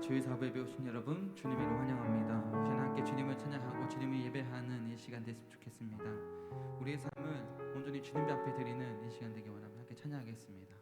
주의 사부에 배우신 여러분, 주님의 이름 환영합니다. 저는 함께 주님을 찬양하고 주님을 예배하는 이 시간 됐으면 좋겠습니다. 우리의 삶을 온전히 주님 앞에 드리는 이 시간 되기 원하면 함께 찬양하겠습니다.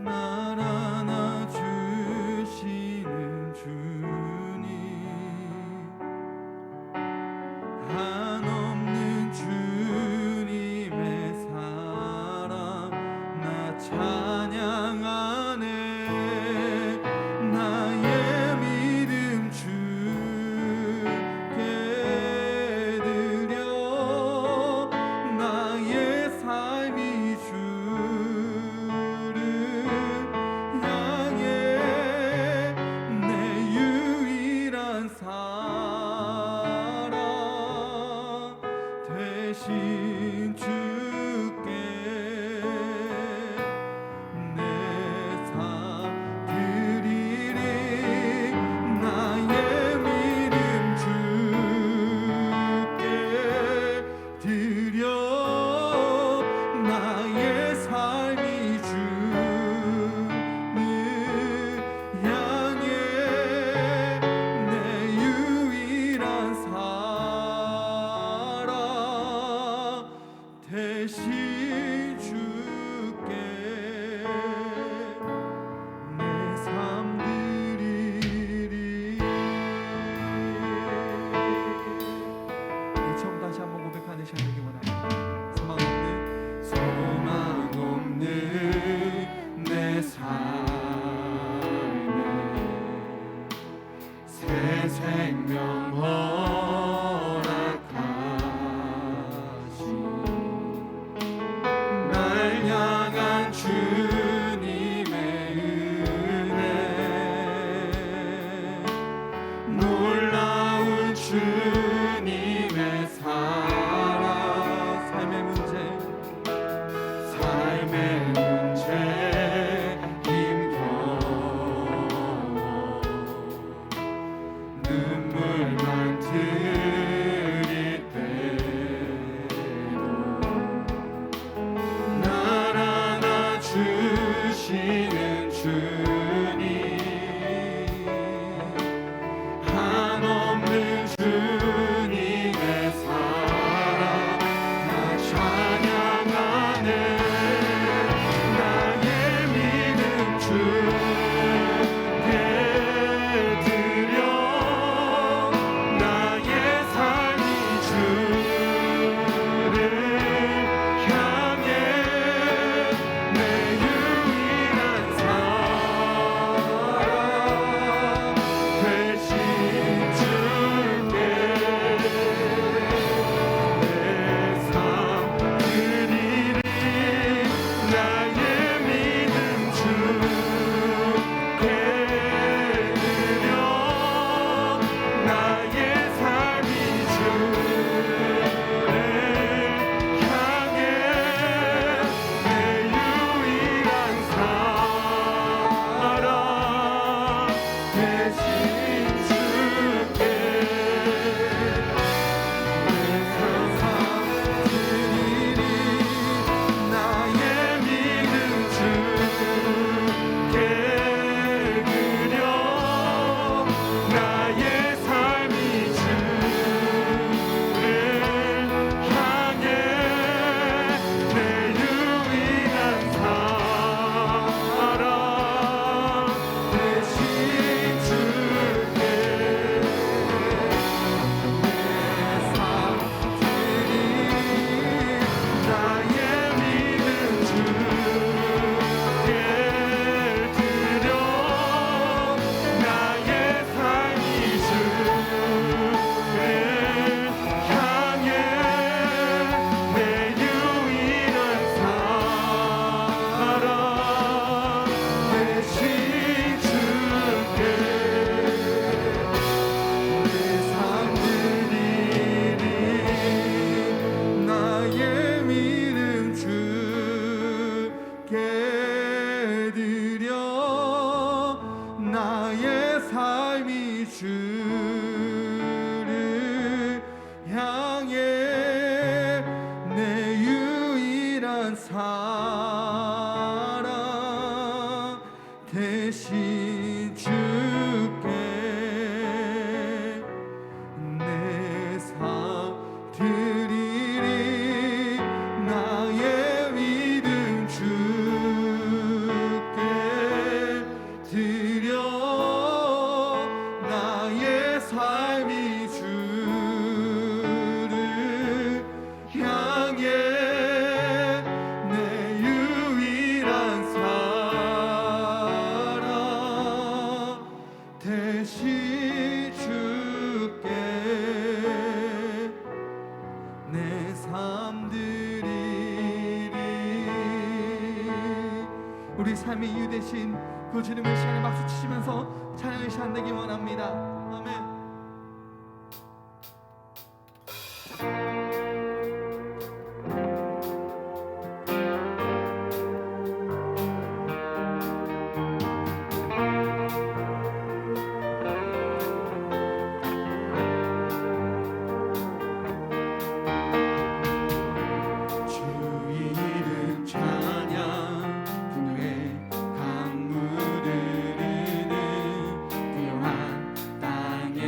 날 안아주 대신 주께 내 삶 드리리. 나의 믿음 주께 드려. 나의 삶이 주를 향해 내 유일한 사랑 대신 주께 내 삶 드리리. 우리 삶의 이유 되신 그 주님의 시간에 박수 치시면서 찬양의 시간 되기 원합니다. 아멘. 땅에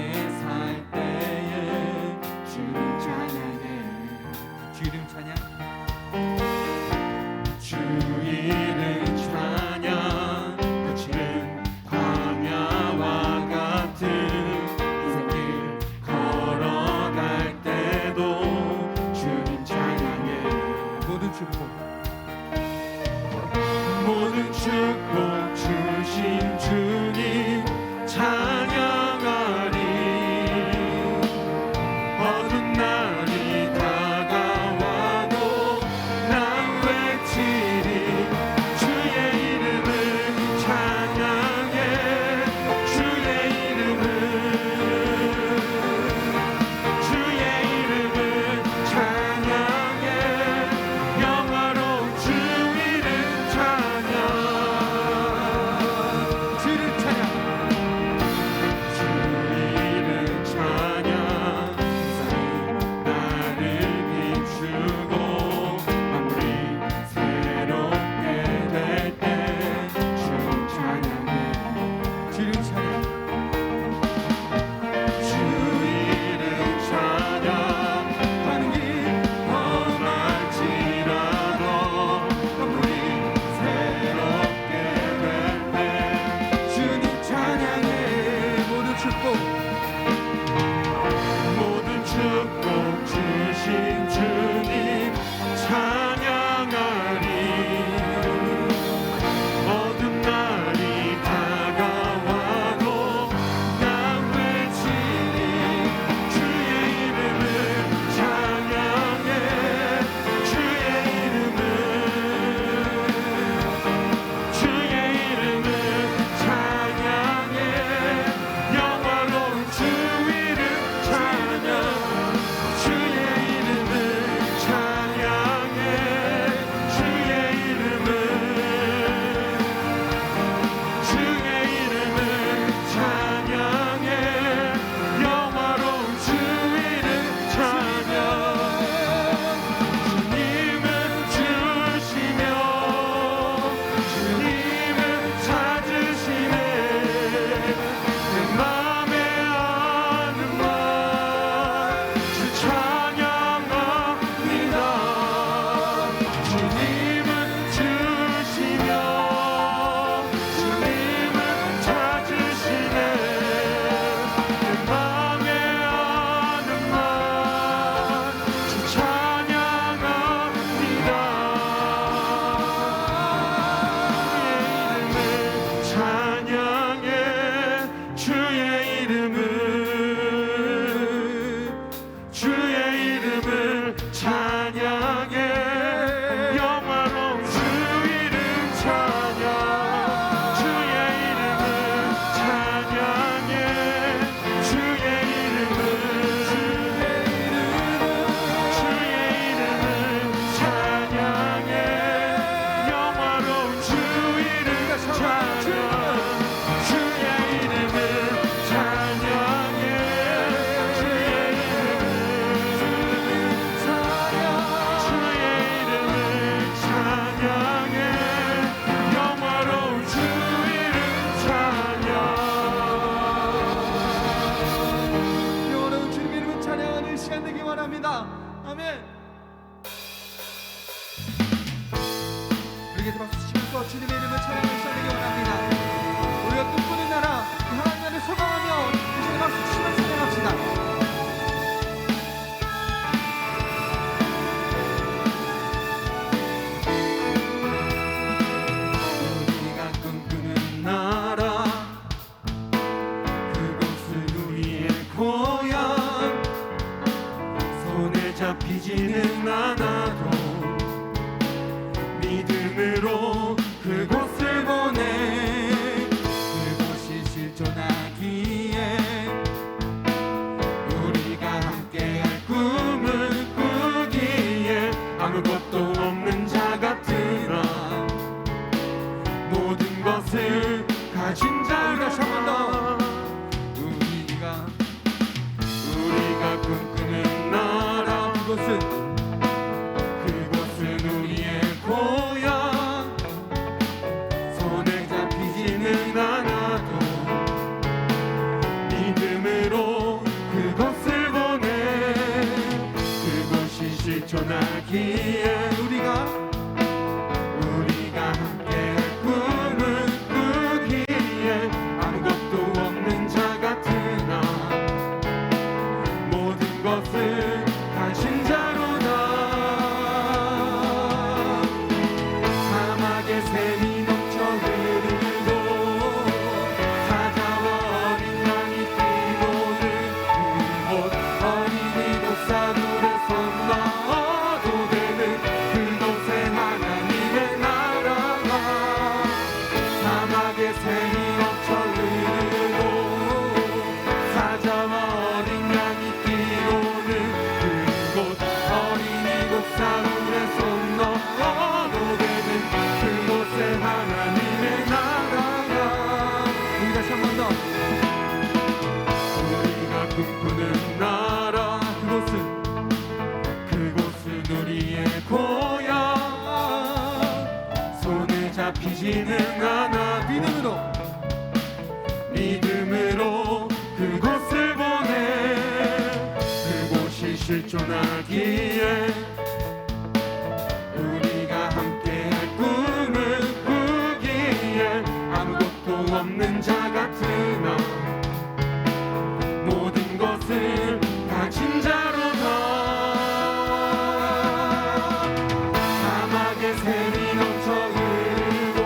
우리에게 박수 치면서 주님의 이름을 찬양하는 시간 되기 원합니다. 우리가 꿈꾸는 나라 그 하나님 나라를 소망하며 이 시간에 박수 치면서 찬양합시다. 잡히지는 않아도 믿음으로 그곳을 보내 그곳이 실존하기에 우리가 함께할 꿈을 꾸기에 아무것도 없는 자 같으나 모든 것을 가진 자가 참는다. 우리가 꿈꾸는 나라 그곳은 우리의 고향 손에 잡히지는 않아도 믿음으로 그곳을 보내 그곳이 실존하기에 우리가 함께할 꿈을 꾸기에 아무것도 없는 자 같으나 모든 것을 가진 자로다. 사막의 샘이 넘쳐 흐르고 사자와 어린 양이 뛰노는 그곳 어린이 독사물에 손 넣어도 되는 그곳에 하나님의 나라가 사막의 샘이 넘쳐 흐르고 사자와 어린 양이 어린이 독사물에 손 넣어도 되는 그곳에 하나님의 나라가 우리 다시 한 번 더 우리가 꿈꾸는 나라 그곳은 우리의 고향 손에 잡히지는 않아 믿음으로 그곳을 보내 그곳이 실존하기에 우리가 함께할 꿈을 꾸기에 아무것도 없는 자 같으나 모든 것을 가진 자로다. 사막의 샘이 넘쳐 흐르고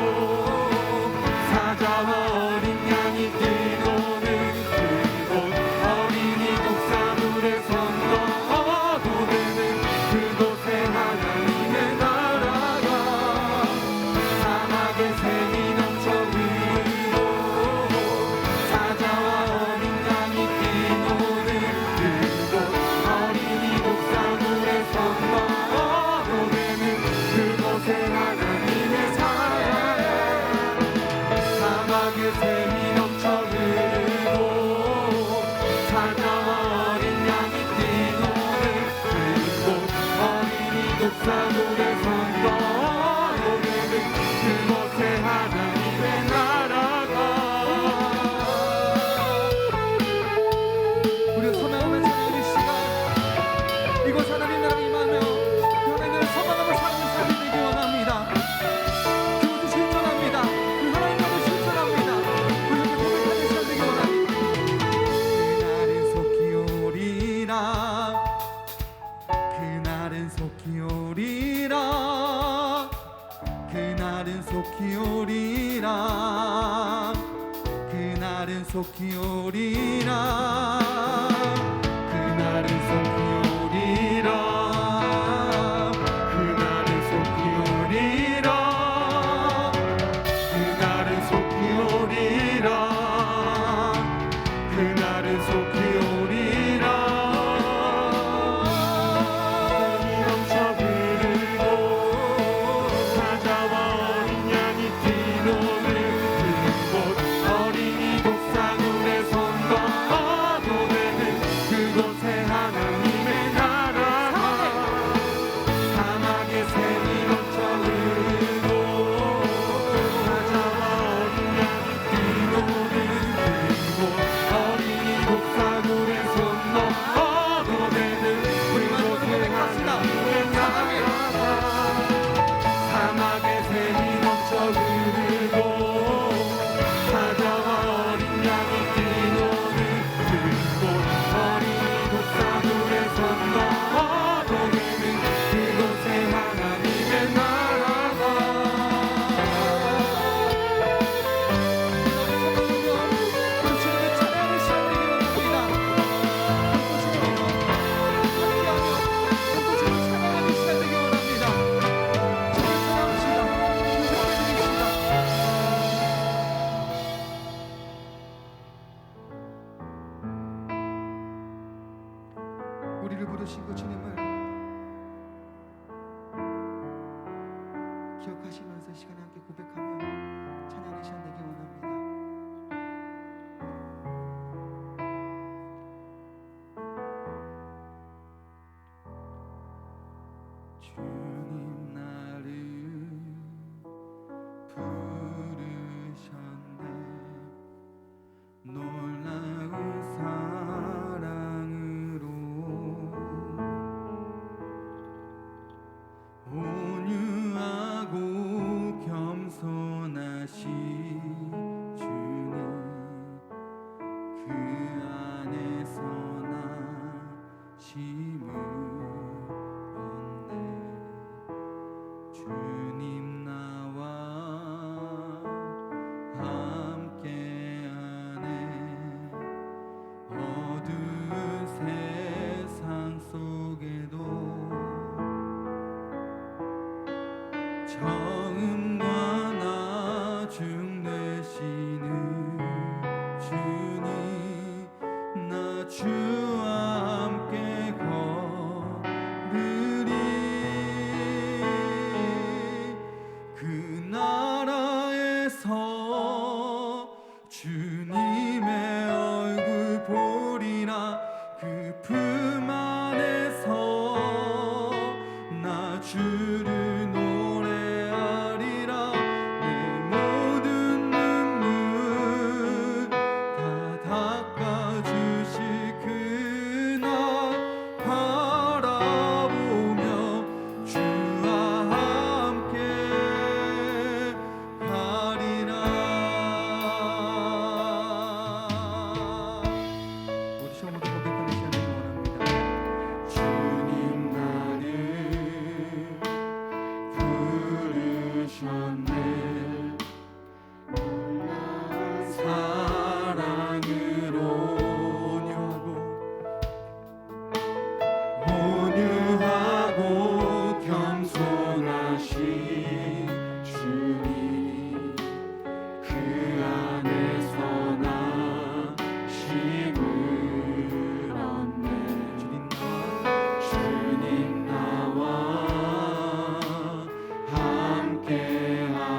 사자와 어린 양이 뛰노는 그곳 어린이 독사물에 손 넣어도 되는 그곳에 하나님의 나라가 사막의 샘이 넘쳐 흐르고 사자와 어린 양이 뛰노는 그곳 어린이 독사물에 손 넣어도 되는 그곳에 하나님의 사랑 사막의 샘이 넘쳐 흐르고 사자와 어린 양이 뛰노는 그곳 어린이 독사물에 손 넣어도 되는 그곳에 하나님의 나라가 우리가 소망하며 찬양하는 시간 이곳 하나님 나라가 임하며 그 하나님을 소망하며 사는 삶이 되기 원합니다. 그곳이 실존합니다. 그 하나님 나라가 실존합니다. 우리 함께 고백하는 시간 되기 원합니다. 그날은 속히 오리라 그날은 속히 오리라 그날은 속히 오리라 그날은 속히 오리라 그날은 속히 오리라 그날은 속히 오리라 그날은 속히 오리라 그날은 속히 오리라 이 넘쳐 흐르고 사자와 어린 양이 뛰노는 그곳 어린이 독사물에 손 넣어도 되는 그곳에 하나님 중 되시는 주님 나 주와 함께 걸으리 그 나라에서 주님의 얼굴 보리라 그 품 안에서 나 주를 노래하리라 내 모든 눈물 다 닦아주실 그날 바라보며 주와 함께 가리라. 우리 처음부터 고백하는 시간을 원합니다. 주님 나를 부르셨네 사랑으로 온유하고 겸손하신 주님 그 안에서 나 힘을 얻네 주님 나와 함께하네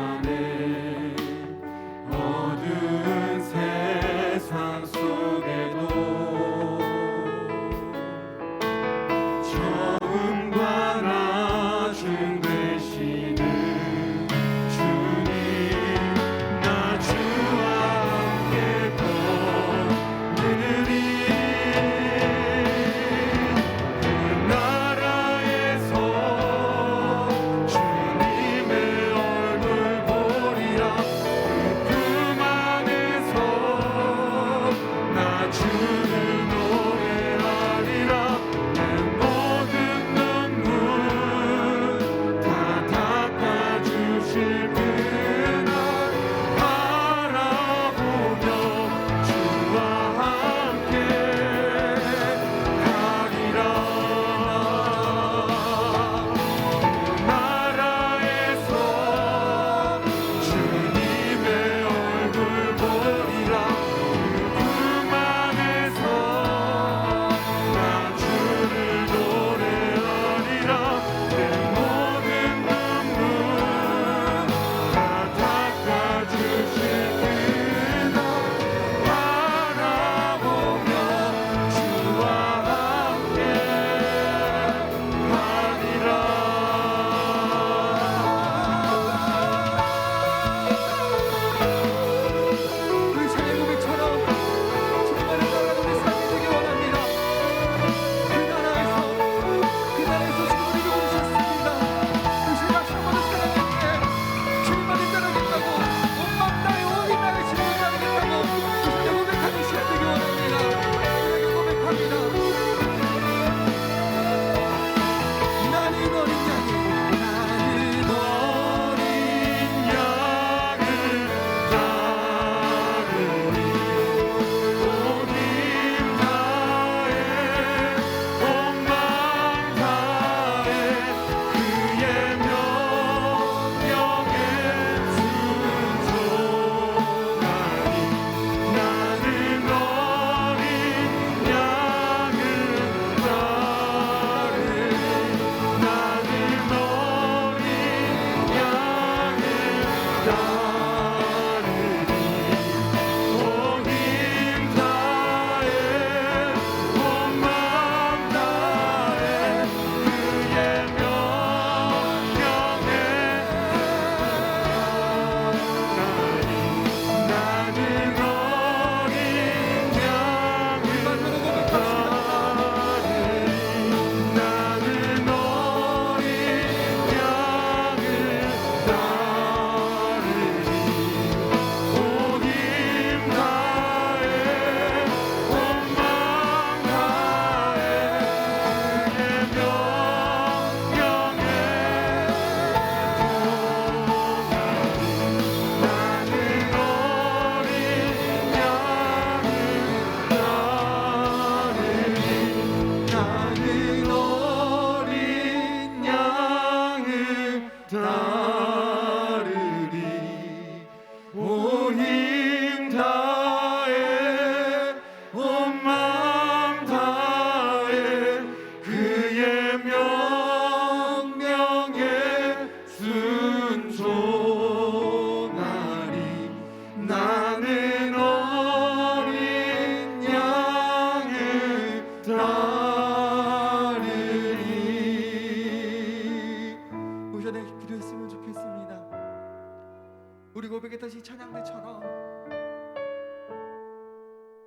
우리 고백했던 이 찬양대처럼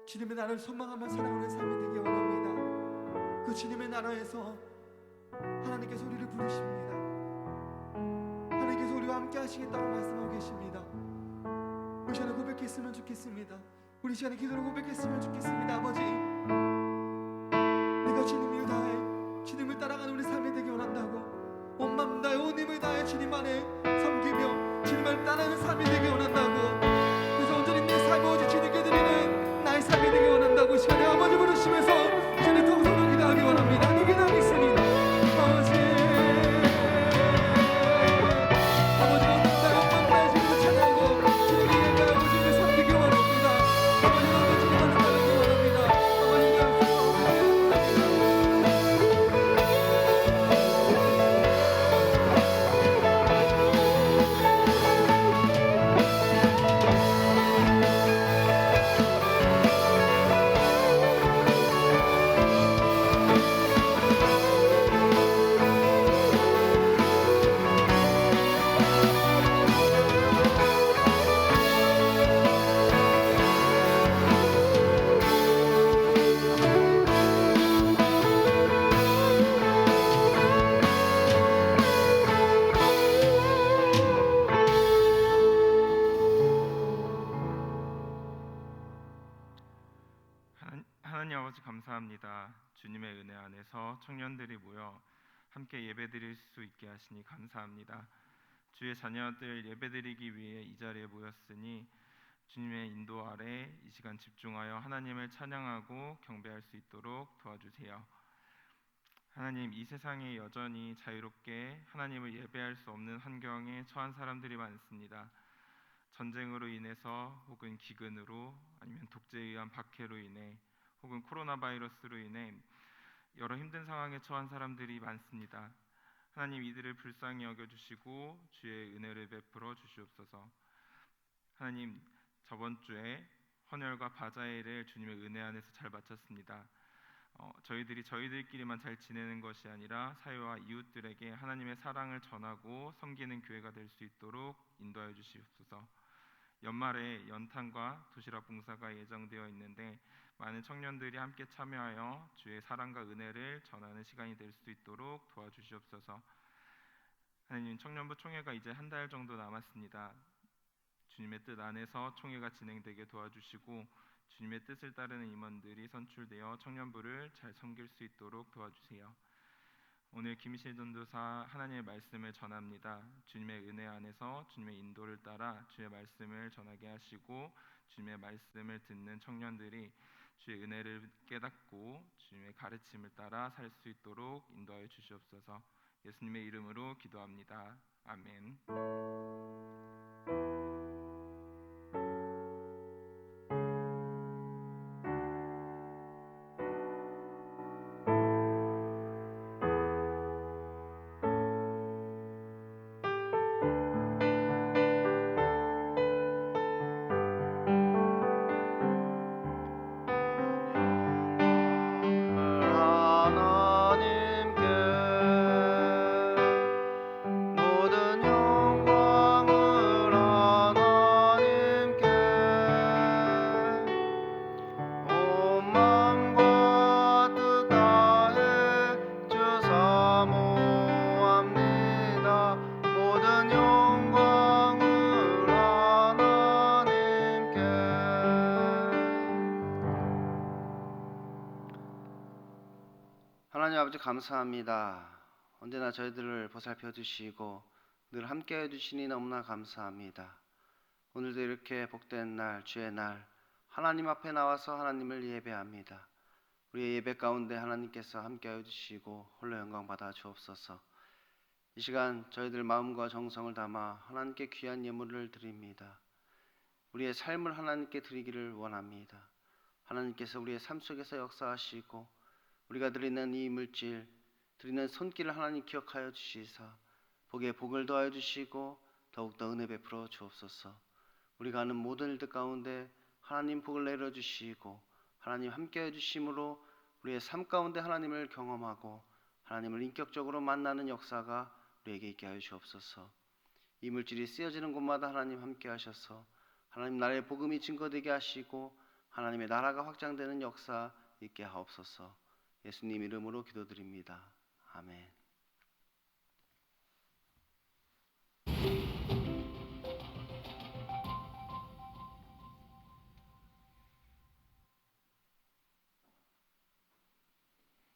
주님의 나라를 소망하며 살아가는 삶이 되기 원합니다. 그 주님의 나라에서 하나님께서 우리를 부르십니다. 하나님께서 우리와 함께 하시겠다고 말씀하고 계십니다. 우리 시간에 고백했으면 좋겠습니다. 우리 시간에 기도로 고백했으면 좋겠습니다. 아버지, 내가 주님을 다해 주님을 따라가는 우리 삶이 되기 원한다고, 온 마음 다해 온 힘을 다해 주님 안에 섬기며 주님을 따르는 삶이 되기 원한다고, 그래서 온전히 내 삶을 오직 주님께 드리는 나의 삶이 되기 원한다고 시간에 아버지 부르시면서 주님 통성으로 기도하기 원합니다. 하나님 기도하겠습니다. 아버지, 아버지 온 마음 다해 주님을 찬양하고 주님을 예배하고 주님을 섬기기 원합니다. 아버지 오늘 주님 안에 따르기 원합니다. 아버지 하나님 아버지 감사합니다. 주님의 은혜 안에서 청년들이 모여 함께 예배드릴 수 있게 하시니 감사합니다. 주의 자녀들 예배드리기 위해 이 자리에 모였으니 주님의 인도 아래 이 시간 집중하여 하나님을 찬양하고 경배할 수 있도록 도와주세요. 하나님, 이 세상에 여전히 자유롭게 하나님을 예배할 수 없는 환경에 처한 사람들이 많습니다. 전쟁으로 인해서 혹은 기근으로 아니면 독재에 의한 박해로 인해 혹은 코로나 바이러스로 인해 여러 힘든 상황에 처한 사람들이 많습니다. 하나님, 이들을 불쌍히 여겨주시고 주의 은혜를 베풀어 주시옵소서. 하나님, 저번 주에 헌혈과 바자회를 주님의 은혜 안에서 잘 마쳤습니다. 저희들이 저희들끼리만 잘 지내는 것이 아니라 사회와 이웃들에게 하나님의 사랑을 전하고 섬기는 교회가 될 수 있도록 인도하여 주시옵소서. 연말에 연탄과 도시락 봉사가 예정되어 있는데 많은 청년들이 함께 참여하여 주의 사랑과 은혜를 전하는 시간이 될 수 있도록 도와주시옵소서. 하나님, 청년부 총회가 이제 한 달 정도 남았습니다. 주님의 뜻 안에서 총회가 진행되게 도와주시고 주님의 뜻을 따르는 임원들이 선출되어 청년부를 잘 섬길 수 있도록 도와주세요. 오늘 김희실 전도사 하나님의 말씀을 전합니다. 주님의 은혜 안에서 주님의 인도를 따라 주의 말씀을 전하게 하시고 주님의 말씀을 듣는 청년들이 주의 은혜를 깨닫고 주님의 가르침을 따라 살 수 있도록 인도하여 주시옵소서. 예수님의 이름으로 기도합니다. 아멘. 하나님 아버지 감사합니다. 언제나 저희들을 보살펴 주시고 늘 함께해 주시니 너무나 감사합니다. 오늘도 이렇게 복된 날, 주의 날 하나님 앞에 나와서 하나님을 예배합니다. 우리의 예배 가운데 하나님께서 함께해 주시고 홀로 영광 받아 주옵소서. 이 시간 저희들 마음과 정성을 담아 하나님께 귀한 예물을 드립니다. 우리의 삶을 하나님께 드리기를 원합니다. 하나님께서 우리의 삶 속에서 역사하시고 우리가 드리는 이 물질, 드리는 손길을 하나님 기억하여 주시사 복에 복을 더하여 주시고 더욱더 은혜 베풀어 주옵소서. 우리가 하는 모든 일들 가운데 하나님 복을 내려 주시고 하나님 함께해 주심으로 우리의 삶 가운데 하나님을 경험하고 하나님을 인격적으로 만나는 역사가 우리에게 있게 하여 주옵소서. 이물질이 쓰여지는 곳마다 하나님 함께 하셔서 하나님 나라의 복음이 증거되게 하시고 하나님의 나라가 확장되는 역사 있게 하옵소서. 예수님 이름으로 기도드립니다. 아멘.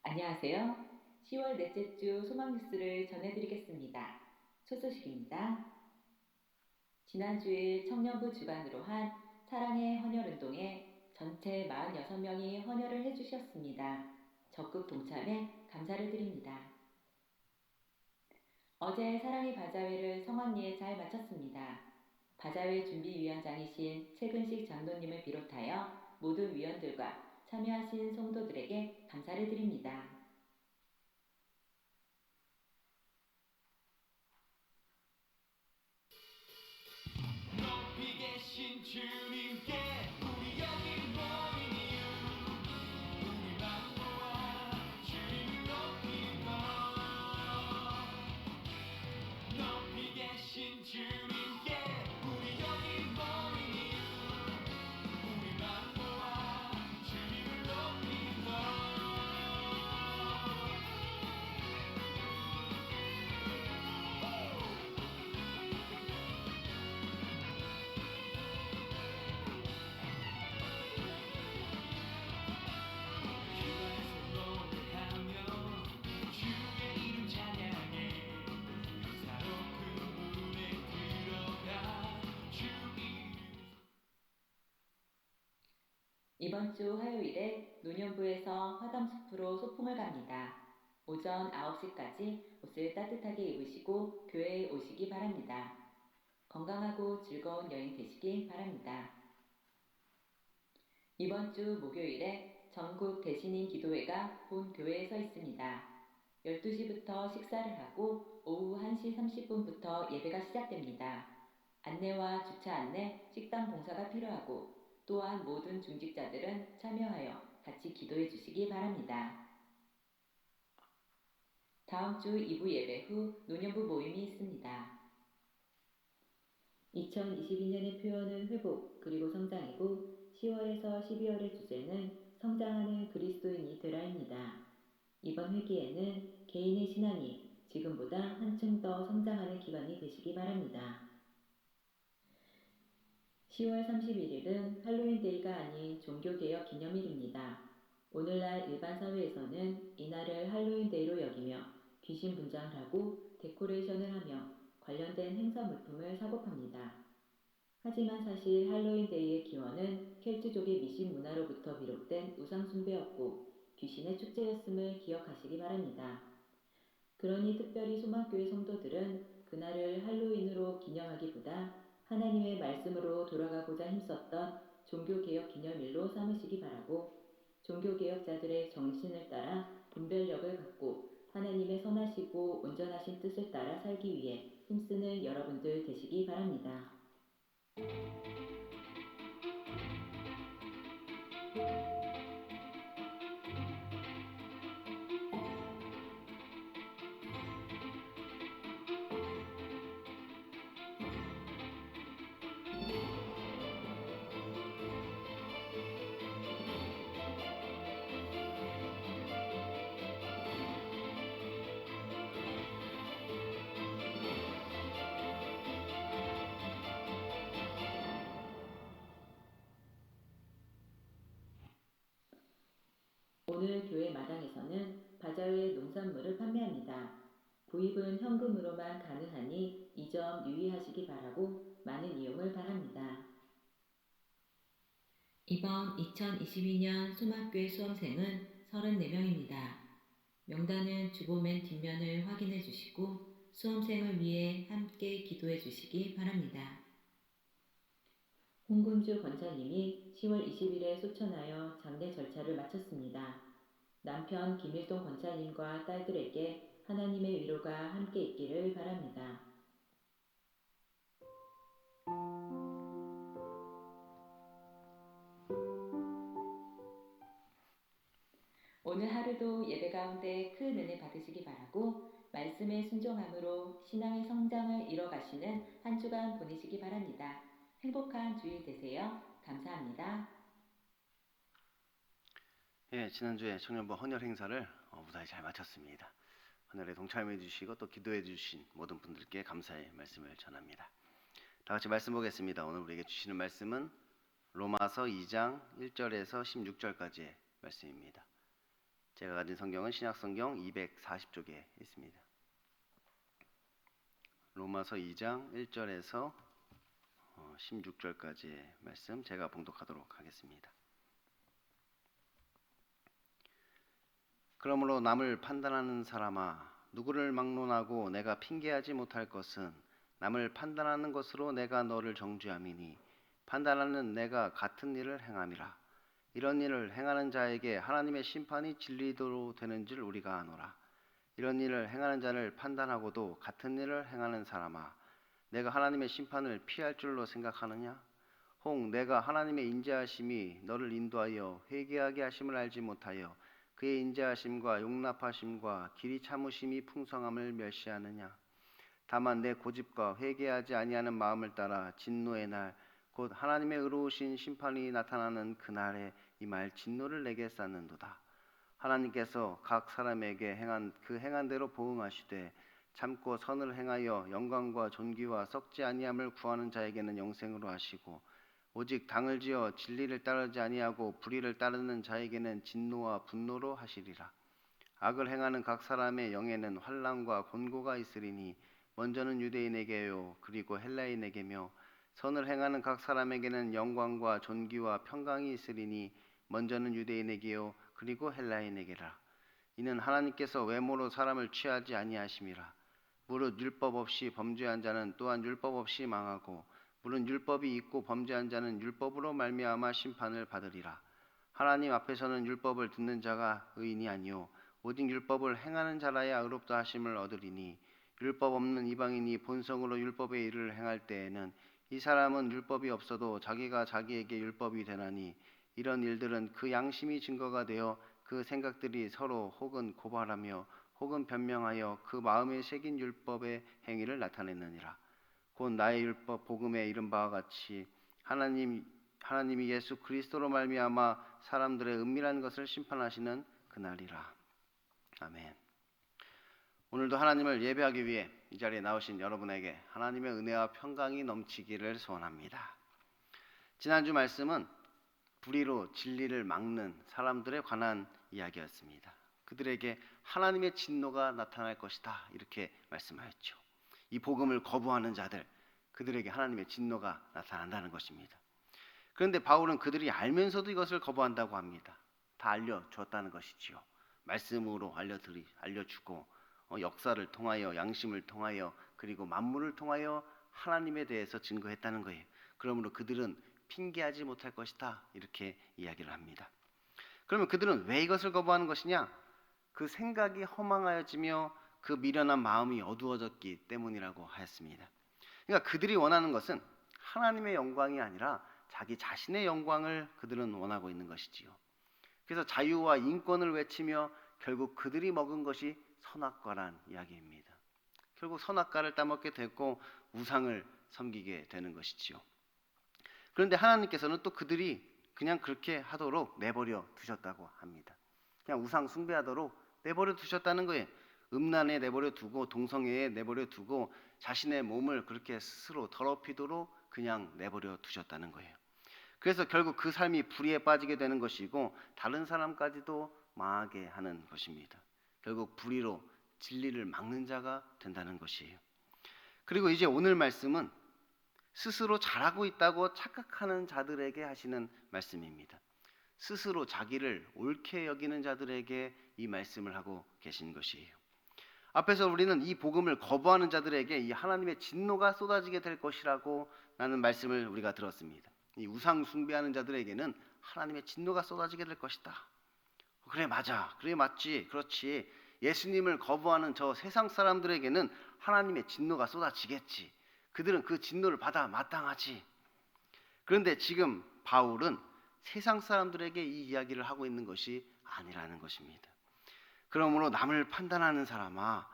안녕하세요. 10월 넷째 주 소망 뉴스를 전해드리겠습니다. 첫 소식입니다. 지난 주일 청년부 주관으로 한 사랑의 헌혈운동에 전체 46명이 헌혈을 해주셨습니다. 적극 동참에 감사를 드립니다. 어제 사랑의 바자회를 성황리에 잘 마쳤습니다. 바자회 준비위원장이신 최근식 장로님을 비롯하여 모든 위원들과 참여하신 성도들에게 감사를 드립니다. 높이 계신 주님께 우리 여기 모인 이유 우리만 모아 주님을 높이고 높이 계신 주님께 우리 여기 모인 이유 우리만 모아 주님을 높이고 기도에서 노래하며 주의 이름 찬양해 사로운 문에 들어가 주 이름 이번 주 화요일에 노년부에서 화담숲으로 소풍을 갑니다. 오전 9시까지 옷을 따뜻하게 입으시고 교회에 오시기 바랍니다. 건강하고 즐거운 여행 되시기 바랍니다. 이번 주 목요일에 전국 대신인 기도회가 본 교회에 서 있습니다. 12시부터 식사를 하고 오후 1시 30분부터 예배가 시작됩니다. 안내와 주차 안내, 식당 봉사가 필요하고 또한 모든 중직자들은 참여하여 같이 기도해 주시기 바랍니다. 다음 주 2부 예배 후 노년부 모임이 있습니다. 2022년의 표현은 회복 그리고 성장이고 10월에서 12월의 주제는 성장하는 그리스도인이 되라입니다. 이번 회기에는 개인의 신앙이 지금보다 한층 더 성장하는 기간이 되시기 바랍니다. 10월 31일은 할로윈데이가 아닌 종교개혁 기념일입니다. 오늘날 일반 사회에서는 이날을 할로윈데이로 여기며 귀신 분장을 하고 데코레이션을 하며 관련된 행사 물품을 사고 팝니다. 하지만 사실 할로윈데이의 기원은 켈트족의 미신 문화로부터 비롯된 우상 숭배였고 귀신의 축제였음을 기억하시기 바랍니다. 그러니 특별히 소망교회 성도들은 그날을 할로윈으로 기념하기보다 하나님의 말씀으로 돌아가고자 힘썼던 종교개혁 기념일로 삼으시기 바라고 종교개혁자들의 정신을 따라 분별력을 갖고 하나님의 선하시고 온전하신 뜻을 따라 살기 위해 힘쓰는 여러분들 되시기 바랍니다. 오늘 교회 마당에서는 바자회 농산물을 판매합니다. 구입은 현금으로만 가능하니 이 점 유의하시기 바라고 많은 이용을 바랍니다. 이번 2022년 소망교회 수험생은 34명입니다. 명단은 주보맨 뒷면을 확인해 주시고 수험생을 위해 함께 기도해 주시기 바랍니다. 홍금주 권사님이 10월 20일에 소천하여 장례 절차를 마쳤습니다. 남편 김일동 권사님과 딸들에게 하나님의 위로가 함께 있기를 바랍니다. 오늘 하루도 예배 가운데 큰 은혜 받으시기 바라고 말씀에 순종함으로 신앙의 성장을 이뤄가시는 한 주간 보내시기 바랍니다. 행복한 주일 되세요. 감사합니다. 예, 지난주에 청년부 헌혈 행사를 무사히 잘 마쳤습니다. 헌혈에 동참해 주시고 또 기도해 주신 모든 분들께 감사의 말씀을 전합니다. 다 같이 말씀 보겠습니다. 오늘 우리에게 주시는 말씀은 로마서 2장 1절에서 16절까지의 말씀입니다. 제가 가진 성경은 신약성경 240쪽에 있습니다. 로마서 2장 1절에서 16절까지의 말씀 제가 봉독하도록 하겠습니다. 그러므로 남을 판단하는 사람아, 누구를 막론하고 내가 핑계하지 못할 것은 남을 판단하는 것으로 내가 너를 정죄함이니 판단하는 내가 같은 일을 행함이라. 이런 일을 행하는 자에게 하나님의 심판이 진리대로 되는 줄 우리가 아노라. 이런 일을 행하는 자를 판단하고도 같은 일을 행하는 사람아, 내가 하나님의 심판을 피할 줄로 생각하느냐? 혹 내가 하나님의 인자하심이 너를 인도하여 회개하게 하심을 알지 못하여 그의 인자하심과 용납하심과 길이 참으심이 풍성함을 멸시하느냐? 다만 내 고집과 회개하지 아니하는 마음을 따라 진노의 날 곧 하나님의 의로우신 심판이 나타나는 그날에 임할 진노를 내게 쌓는도다. 하나님께서 각 사람에게 행한 대로 보응하시되 참고 선을 행하여 영광과 존귀와 썩지 아니함을 구하는 자에게는 영생으로 하시고 오직 당을 지어 진리를 따르지 아니하고 불의를 따르는 자에게는 진노와 분노로 하시리라. 악을 행하는 각 사람의 영에는 환난과 곤고가 있으리니 먼저는 유대인에게요 그리고 헬라인에게며 선을 행하는 각 사람에게는 영광과 존귀와 평강이 있으리니 먼저는 유대인에게요 그리고 헬라인에게라. 이는 하나님께서 외모로 사람을 취하지 아니하심이라. 무릇 율법 없이 범죄한 자는 또한 율법 없이 망하고 무릇 율법이 있고 범죄한 자는 율법으로 말미암아 심판을 받으리라. 하나님 앞에서는 율법을 듣는 자가 의인이 아니요 오직 율법을 행하는 자라야 의롭다 하심을 얻으리니 율법 없는 이방인이 본성으로 율법의 일을 행할 때에는 이 사람은 율법이 없어도 자기가 자기에게 율법이 되나니 이런 일들은 그 양심이 증거가 되어 그 생각들이 서로 혹은 고발하며 혹은 변명하여 그 마음에 새긴 율법의 행위를 나타내느니라. 곧 나의 율법 복음에 이른 바와 같이 하나님이 예수 그리스도로 말미암아 사람들의 은밀한 것을 심판하시는 그날이라. 아멘. 오늘도 하나님을 예배하기 위해 이 자리에 나오신 여러분에게 하나님의 은혜와 평강이 넘치기를 소원합니다. 지난주 말씀은 불의로 진리를 막는 사람들에 관한 이야기였습니다. 그들에게 하나님의 진노가 나타날 것이다 이렇게 말씀하였죠. 이 복음을 거부하는 자들, 그들에게 하나님의 진노가 나타난다는 것입니다. 그런데 바울은 그들이 알면서도 이것을 거부한다고 합니다. 다 알려주었다는 것이지요. 말씀으로 알려주고 역사를 통하여 양심을 통하여 그리고 만물을 통하여 하나님에 대해서 증거했다는 거예요. 그러므로 그들은 핑계하지 못할 것이다 이렇게 이야기를 합니다. 그러면 그들은 왜 이것을 거부하는 것이냐? 그 생각이 허망하여지며 그 미련한 마음이 어두워졌기 때문이라고 하였습니다. 그러니까 그들이 원하는 것은 하나님의 영광이 아니라 자기 자신의 영광을 그들은 원하고 있는 것이지요. 그래서 자유와 인권을 외치며 결국 그들이 먹은 것이 선악과란 이야기입니다. 결국 선악과를 따먹게 됐고 우상을 섬기게 되는 것이지요. 그런데 하나님께서는 또 그들이 그냥 그렇게 하도록 내버려 두셨다고 합니다. 그냥 우상 숭배하도록 내버려 두셨다는 거예요. 음란에 내버려 두고 동성애에 내버려 두고 자신의 몸을 그렇게 스스로 더럽히도록 그냥 내버려 두셨다는 거예요. 그래서 결국 그 삶이 불의에 빠지게 되는 것이고 다른 사람까지도 망하게 하는 것입니다. 결국 불의로 진리를 막는 자가 된다는 것이에요. 그리고 이제 오늘 말씀은 스스로 잘하고 있다고 착각하는 자들에게 하시는 말씀입니다. 스스로 자기를 옳게 여기는 자들에게 이 말씀을 하고 계신 것이에요. 앞에서 우리는 이 복음을 거부하는 자들에게 이 하나님의 진노가 쏟아지게 될 것이라고 라는 말씀을 우리가 들었습니다. 이 우상 숭배하는 자들에게는 하나님의 진노가 쏟아지게 될 것이다. 그래 맞아. 그래 맞지. 그렇지. 예수님을 거부하는 저 세상 사람들에게는 하나님의 진노가 쏟아지겠지. 그들은 그 진노를 받아 마땅하지. 그런데 지금 바울은 세상 사람들에게 이 이야기를 하고 있는 것이 아니라는 것입니다. 그러므로 남을 판단하는 사람아,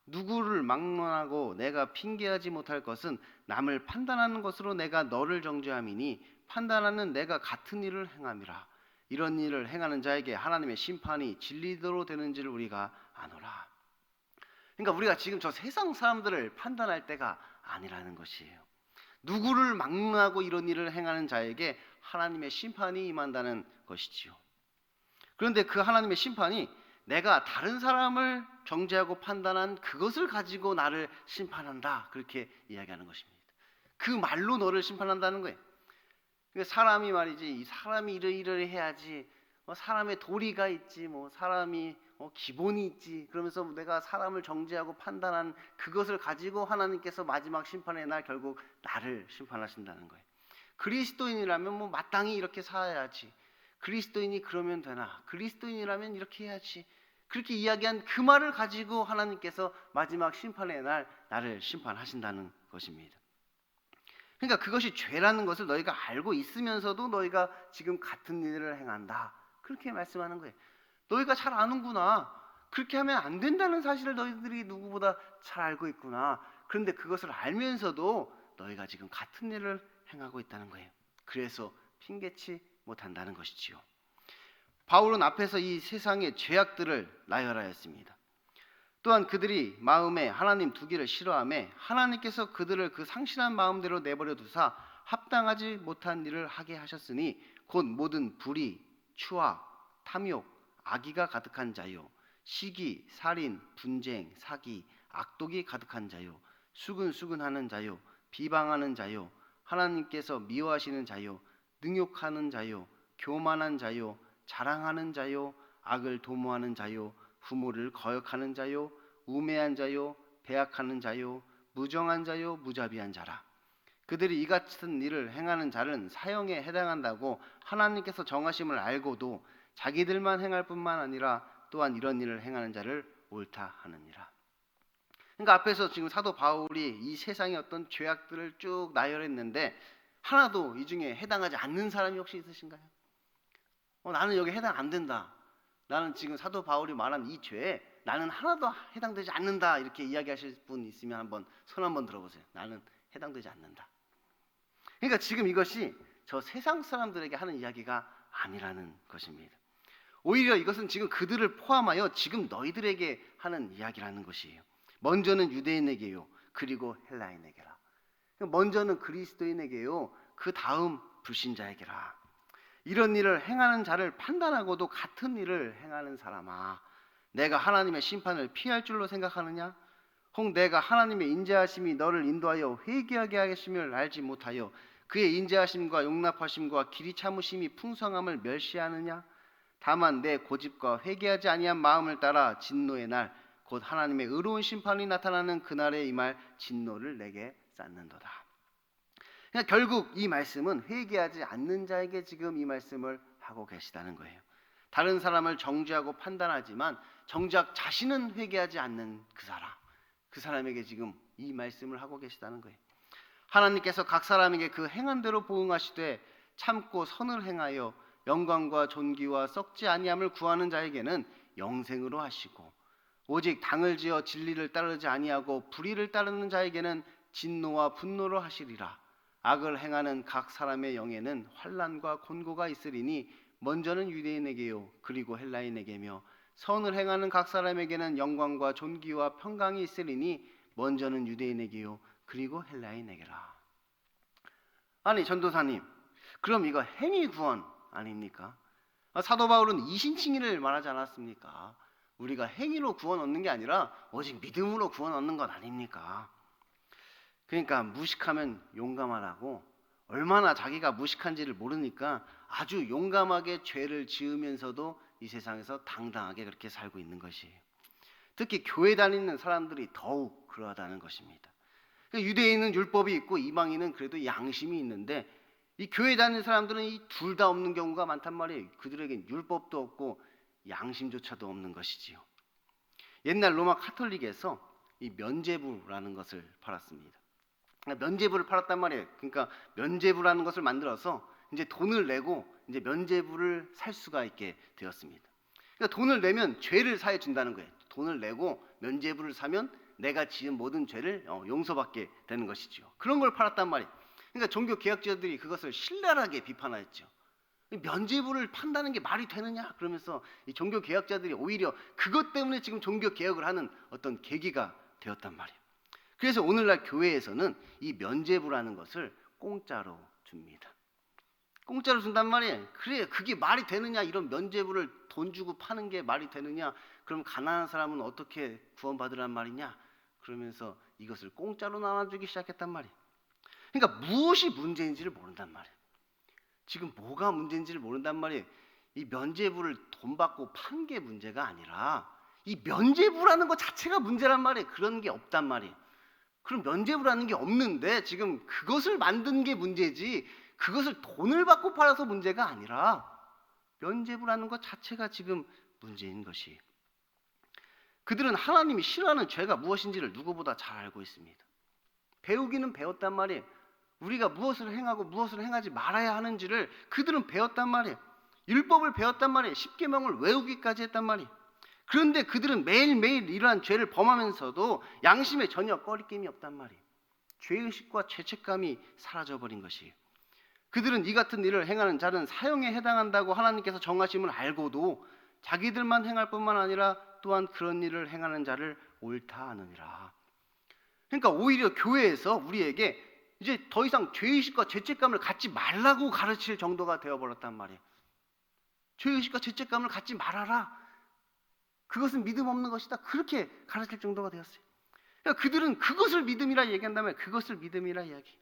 누구를 막론하고 내가 핑계하지 못할 것은 남을 판단하는 것으로 내가 너를 정죄함이니 판단하는 내가 같은 일을 행함이라. 이런 일을 행하는 자에게 하나님의 심판이 진리대로 되는지를 우리가 아노라. 그러니까 우리가 지금 저 세상 사람들을 판단할 때가 아니라는 것이에요. 누구를 막론하고 이런 일을 행하는 자에게 하나님의 심판이 임한다는 것이지요. 그런데 그 하나님의 심판이 내가 다른 사람을 정죄하고 판단한 그것을 가지고 나를 심판한다, 그렇게 이야기하는 것입니다. 그 말로 너를 심판한다는 거예요. 사람이 말이지, 이 사람이 이러이러해 해야지, 사람의 도리가 있지, 사람이 기본이 있지, 그러면서 내가 사람을 정죄하고 판단한 그것을 가지고 하나님께서 마지막 심판의 날 결국 나를 심판하신다는 거예요. 그리스도인이라면 마땅히 이렇게 살아야지, 그리스도인이 그러면 되나, 그리스도인이라면 이렇게 해야지, 그렇게 이야기한 그 말을 가지고 하나님께서 마지막 심판의 날 나를 심판하신다는 것입니다. 그러니까 그것이 죄라는 것을 너희가 알고 있으면서도 너희가 지금 같은 일을 행한다, 그렇게 말씀하는 거예요. 너희가 잘 아는구나, 그렇게 하면 안 된다는 사실을 너희들이 누구보다 잘 알고 있구나. 그런데 그것을 알면서도 너희가 지금 같은 일을 행하고 있다는 거예요. 그래서 핑계치 못한다는 것이지요. 바울은 앞에서 이 세상의 죄악들을 나열하였습니다. 또한 그들이 마음에 하나님 두기를 싫어하며 하나님께서 그들을 그 상실한 마음대로 내버려 두사 합당하지 못한 일을 하게 하셨으니 곧 모든 불의, 추악, 탐욕, 악의가 가득한 자요, 시기, 살인, 분쟁, 사기, 악독이 가득한 자요, 수근수근하는 자요, 비방하는 자요, 하나님께서 미워하시는 자요, 능욕하는 자요, 교만한 자요, 자랑하는 자요, 악을 도모하는 자요, 부모를 거역하는 자요, 우매한 자요, 배악하는 자요, 무정한 자요, 무자비한 자라. 그들이 이 같은 일을 행하는 자는 사형에 해당한다고 하나님께서 정하심을 알고도 자기들만 행할 뿐만 아니라 또한 이런 일을 행하는 자를 옳다 하느니라. 그러니까 앞에서 지금 사도 바울이 이 세상의 어떤 죄악들을 쭉 나열했는데 하나도 이 중에 해당하지 않는 사람이 혹시 있으신가요? 나는 여기 해당 안 된다, 나는 지금 사도 바울이 말한 이 죄에 나는 하나도 해당되지 않는다, 이렇게 이야기하실 분 있으면 한번 손 한번 들어보세요. 나는 해당되지 않는다. 그러니까 지금 이것이 저 세상 사람들에게 하는 이야기가 아니라는 것입니다. 오히려 이것은 지금 그들을 포함하여 지금 너희들에게 하는 이야기라는 것이에요. 먼저는 유대인에게요, 그리고 헬라인에게라. 먼저는 그리스도인에게요, 그 다음 불신자에게라. 이런 일을 행하는 자를 판단하고도 같은 일을 행하는 사람아, 내가 하나님의 심판을 피할 줄로 생각하느냐? 혹 내가 하나님의 인자하심이 너를 인도하여 회개하게 하심을 알지 못하여 그의 인자하심과 용납하심과 길이 참으심이 풍성함을 멸시하느냐? 다만 내 고집과 회개하지 아니한 마음을 따라 진노의 날, 곧 하나님의 의로운 심판이 나타나는 그날에 임할 진노를 내게 쌓는도다. 그러니까 결국 이 말씀은 회개하지 않는 자에게 지금 이 말씀을 하고 계시다는 거예요. 다른 사람을 정죄하고 판단하지만 정작 자신은 회개하지 않는 그 사람에게 지금 이 말씀을 하고 계시다는 거예요. 하나님께서 각 사람에게 그 행한 대로 보응하시되 참고 선을 행하여 영광과 존귀와 썩지 아니함을 구하는 자에게는 영생으로 하시고, 오직 당을 지어 진리를 따르지 아니하고 불의를 따르는 자에게는 진노와 분노로 하시리라. 악을 행하는 각 사람의 영에는 환난과 곤고가 있으리니 먼저는 유대인에게요, 그리고 헬라인에게며 선을 행하는 각 사람에게는 영광과 존귀와 평강이 있으리니 먼저는 유대인에게요, 그리고 헬라인에게라. 아니 전도사님, 그럼 이거 행위 구원 아닙니까? 사도 바울은 이신칭의를 말하지 않았습니까? 우리가 행위로 구원 얻는 게 아니라 오직 믿음으로 구원 얻는 것 아닙니까? 그러니까 무식하면 용감하라고, 얼마나 자기가 무식한지를 모르니까 아주 용감하게 죄를 지으면서도 이 세상에서 당당하게 그렇게 살고 있는 것이에요. 특히 교회 다니는 사람들이 더욱 그러하다는 것입니다. 유대인은 율법이 있고 이방인은 그래도 양심이 있는데 이 교회 다니는 사람들은 이 둘 다 없는 경우가 많단 말이에요. 그들에겐 율법도 없고 양심조차도 없는 것이지요. 옛날 로마 카톨릭에서 이 면죄부라는 것을 팔았습니다. 면죄부를 팔았단 말이에요. 그러니까 면죄부라는 것을 만들어서 이제 돈을 내고 이제 면죄부를 살 수가 있게 되었습니다. 그러니까 돈을 내면 죄를 사해 준다는 거예요. 돈을 내고 면죄부를 사면 내가 지은 모든 죄를 용서받게 되는 것이죠. 그런 걸 팔았단 말이에요. 그러니까 종교 개혁자들이 그것을 신랄하게 비판하였죠. 면죄부를 판다는 게 말이 되느냐 그러면서 이 종교 개혁자들이 오히려 그것 때문에 지금 종교 개혁을 하는 어떤 계기가 되었단 말이에요. 그래서 오늘날 교회에서는 이 면죄부라는 것을 공짜로 줍니다. 공짜로 준단 말이에요. 그래, 그게 말이 되느냐? 이런 면죄부를 돈 주고 파는 게 말이 되느냐? 그럼 가난한 사람은 어떻게 구원받으란 말이냐? 그러면서 이것을 공짜로 나눠주기 시작했단 말이에요. 그러니까 무엇이 문제인지를 모른단 말이에요. 지금 뭐가 문제인지를 모른단 말이에요. 이 면죄부를 돈 받고 판 게 문제가 아니라 이 면죄부라는 것 자체가 문제란 말이에요. 그런 게 없단 말이에요. 그럼 면죄부라는 게 없는데 지금 그것을 만든 게 문제지, 그것을 돈을 받고 팔아서 문제가 아니라 면죄부라는 것 자체가 지금 문제인 것이. 그들은 하나님이 싫어하는 죄가 무엇인지를 누구보다 잘 알고 있습니다. 배우기는 배웠단 말이에요. 우리가 무엇을 행하고 무엇을 행하지 말아야 하는지를 그들은 배웠단 말이에요. 율법을 배웠단 말이에요. 십계명을 외우기까지 했단 말이에요. 그런데 그들은 매일매일 이러한 죄를 범하면서도 양심에 전혀 꺼리낌이 없단 말이에요. 죄의식과 죄책감이 사라져버린 것이에요. 그들은 이 같은 일을 행하는 자는 사형에 해당한다고 하나님께서 정하심을 알고도 자기들만 행할 뿐만 아니라 또한 그런 일을 행하는 자를 옳다 하느니라. 그러니까 오히려 교회에서 우리에게 이제 더 이상 죄의식과 죄책감을 갖지 말라고 가르칠 정도가 되어버렸단 말이에요. 죄의식과 죄책감을 갖지 말아라. 그것은 믿음 없는 것이다. 그렇게 가르칠 정도가 되었어요. 그러니까 그들은 그것을 믿음이라 얘기한다면 그것을 믿음이라 이야기.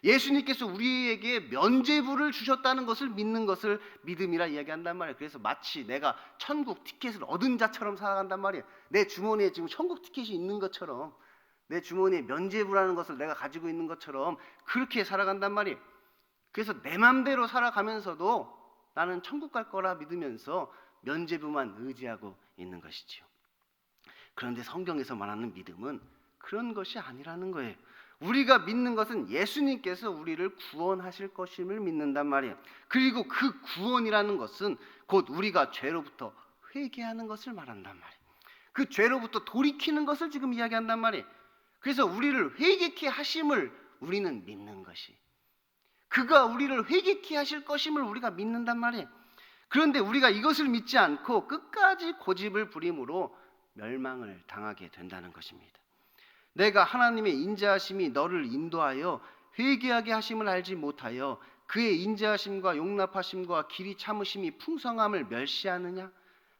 예수님께서 우리에게 면죄부를 주셨다는 것을 믿는 것을 믿음이라 이야기한단 말이에요. 그래서 마치 내가 천국 티켓을 얻은 자처럼 살아간단 말이에요. 내 주머니에 지금 천국 티켓이 있는 것처럼, 내 주머니에 면죄부라는 것을 내가 가지고 있는 것처럼 그렇게 살아간단 말이에요. 그래서 내 맘대로 살아가면서도 나는 천국 갈 거라 믿으면서 면죄부만 의지하고 있는 것이지요. 그런데 성경에서 말하는 믿음은 그런 것이 아니라는 거예요. 우리가 믿는 것은 예수님께서 우리를 구원하실 것임을 믿는단 말이에요. 그리고 그 구원이라는 것은 곧 우리가 죄로부터 회개하는 것을 말한단 말이에요. 그 죄로부터 돌이키는 것을 지금 이야기한단 말이에요. 그래서 우리를 회개케 하심을 우리는 믿는 것이, 그가 우리를 회개케 하실 것임을 우리가 믿는단 말이에요. 그런데 우리가 이것을 믿지 않고 끝까지 고집을 부림으로 멸망을 당하게 된다는 것입니다. 내가 하나님의 인자하심이 너를 인도하여 회개하게 하심을 알지 못하여 그의 인자하심과 용납하심과 길이 참으심이 풍성함을 멸시하느냐?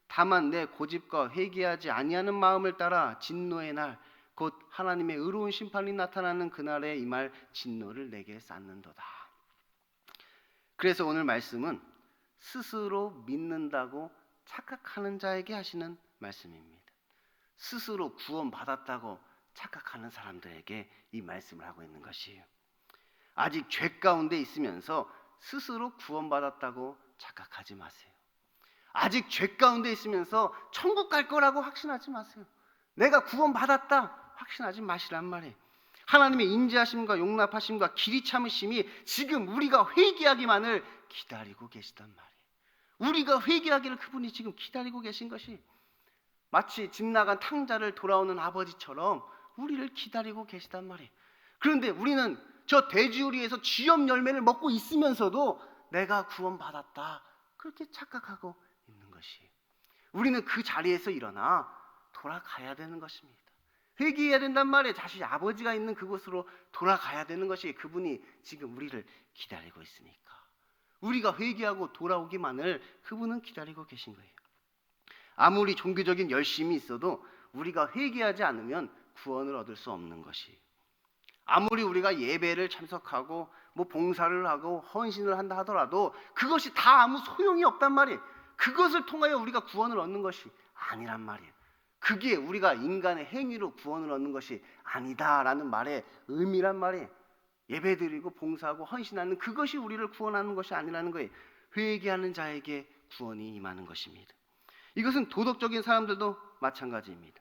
다만 내 고집과 회개하지 아니하는 마음을 따라 진노의 날, 곧 하나님의 의로운 심판이 나타나는 그날에 임할 진노를 내게 쌓는도다. 그래서 오늘 말씀은 스스로 믿는다고 착각하는 자에게 하시는 말씀입니다. 스스로 구원받았다고 착각하는 사람들에게 이 말씀을 하고 있는 것이에요. 아직 죄 가운데 있으면서 스스로 구원받았다고 착각하지 마세요. 아직 죄 가운데 있으면서 천국 갈 거라고 확신하지 마세요. 내가 구원받았다 확신하지 마시란 말이에요. 하나님의 인자하심과 용납하심과 길이 참으심이 지금 우리가 회개하기만을 기다리고 계시단 말이에요. 우리가 회개하기를 그분이 지금 기다리고 계신 것이, 마치 집 나간 탕자를 돌아오는 아버지처럼 우리를 기다리고 계시단 말이에요. 그런데 우리는 저 돼지우리에서 쥐염 열매를 먹고 있으면서도 내가 구원받았다 그렇게 착각하고 있는 것이에요. 우리는 그 자리에서 일어나 돌아가야 되는 것입니다. 회개해야 된단 말이에요. 자신이 아버지가 있는 그곳으로 돌아가야 되는 것이, 그분이 지금 우리를 기다리고 있으니까 우리가 회개하고 돌아오기만을 그분은 기다리고 계신 거예요. 아무리 종교적인 열심이 있어도 우리가 회개하지 않으면 구원을 얻을 수 없는 것이, 아무리 우리가 예배를 참석하고 뭐 봉사를 하고 헌신을 한다 하더라도 그것이 다 아무 소용이 없단 말이에요. 그것을 통하여 우리가 구원을 얻는 것이 아니란 말이에요. 그게 우리가 인간의 행위로 구원을 얻는 것이 아니다라는 말의 의미란 말이에요. 예배드리고 봉사하고 헌신하는 그것이 우리를 구원하는 것이 아니라는 거예요. 회개하는 자에게 구원이 임하는 것입니다. 이것은 도덕적인 사람들도 마찬가지입니다.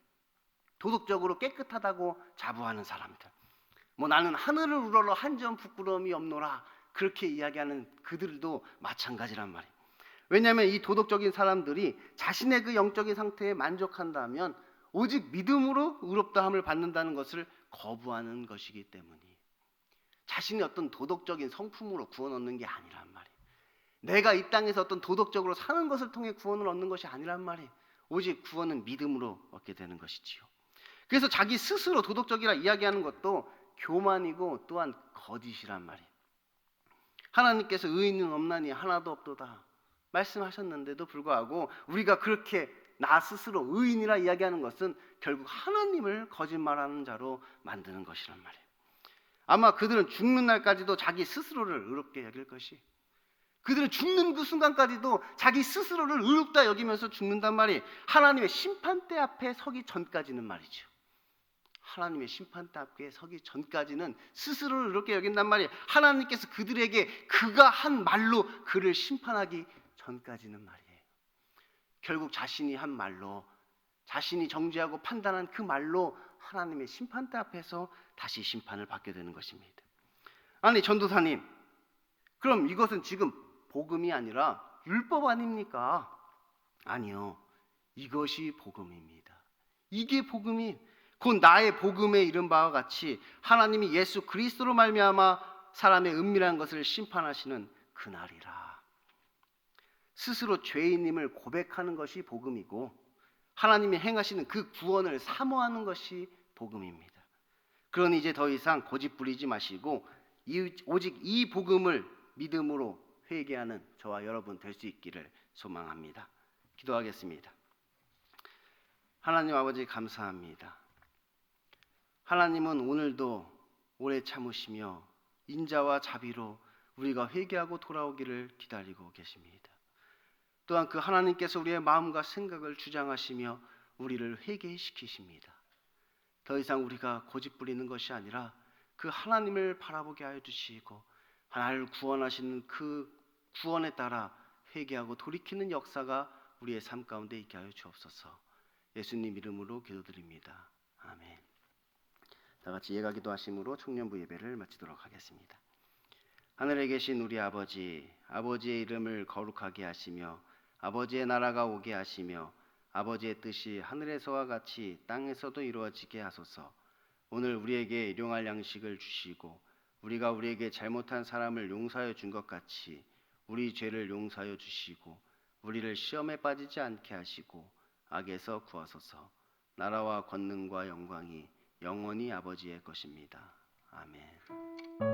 도덕적으로 깨끗하다고 자부하는 사람들, 뭐 나는 하늘을 우러러 한 점 부끄러움이 없노라 그렇게 이야기하는 그들도 마찬가지란 말이에요. 왜냐하면 이 도덕적인 사람들이 자신의 그 영적인 상태에 만족한다면 오직 믿음으로 의롭다함을 받는다는 것을 거부하는 것이기 때문이에요. 자신의 어떤 도덕적인 성품으로 구원 얻는 게 아니란 말이에요. 내가 이 땅에서 어떤 도덕적으로 사는 것을 통해 구원을 얻는 것이 아니란 말이에요. 오직 구원은 믿음으로 얻게 되는 것이지요. 그래서 자기 스스로 도덕적이라 이야기하는 것도 교만이고 또한 거짓이란 말이에요. 하나님께서 의인은 없나니 하나도 없도다 말씀하셨는데도 불구하고 우리가 그렇게 나 스스로 의인이라 이야기하는 것은 결국 하나님을 거짓말하는 자로 만드는 것이란 말이에요. 아마 그들은 죽는 날까지도 자기 스스로를 의롭게 여길 것이, 그들은 죽는 그 순간까지도 자기 스스로를 의롭다 여기면서 죽는단 말이 하나님의 심판대 앞에 서기 전까지는 말이죠. 하나님의 심판대 앞에 서기 전까지는 스스로를 의롭게 여긴단 말이 하나님께서 그들에게 그가 한 말로 그를 심판하기 전까지는 말이에요. 결국 자신이 한 말로, 자신이 정죄하고 판단한 그 말로 하나님의 심판대 앞에서 다시 심판을 받게 되는 것입니다. 아니 전도사님, 그럼 이것은 지금 복음이 아니라 율법 아닙니까? 아니요, 이것이 복음입니다. 이게 복음이 곧 나의 복음에 이른 바와 같이 하나님이 예수 그리스도로 말미암아 사람의 은밀한 것을 심판하시는 그날이라. 스스로 죄인임을 고백하는 것이 복음이고 하나님이 행하시는 그 구원을 사모하는 것이 복음입니다. 그러니 이제 더 이상 고집 부리지 마시고 오직 이 복음을 믿음으로 회개하는 저와 여러분 될 수 있기를 소망합니다. 기도하겠습니다. 하나님 아버지 감사합니다. 하나님은 오늘도 오래 참으시며 인자와 자비로 우리가 회개하고 돌아오기를 기다리고 계십니다. 또한 그 하나님께서 우리의 마음과 생각을 주장하시며 우리를 회개시키십니다. 더 이상 우리가 고집 부리는 것이 아니라 그 하나님을 바라보게 하여 주시고 하나님을 구원하시는 그 구원에 따라 회개하고 돌이키는 역사가 우리의 삶 가운데 있게 하여 주옵소서. 예수님 이름으로 기도드립니다. 아멘. 다 같이 예가 기도하심으로 청년부 예배를 마치도록 하겠습니다. 하늘에 계신 우리 아버지, 아버지의 이름을 거룩하게 하시며 아버지의 나라가 오게 하시며 아버지의 뜻이 하늘에서와 같이 땅에서도 이루어지게 하소서. 오늘 우리에게 일용할 양식을 주시고 우리가 우리에게 잘못한 사람을 용서하여 준 것 같이 우리 죄를 용서하여 주시고 우리를 시험에 빠지지 않게 하시고 악에서 구하소서. 나라와 권능과 영광이 영원히 아버지의 것입니다. 아멘.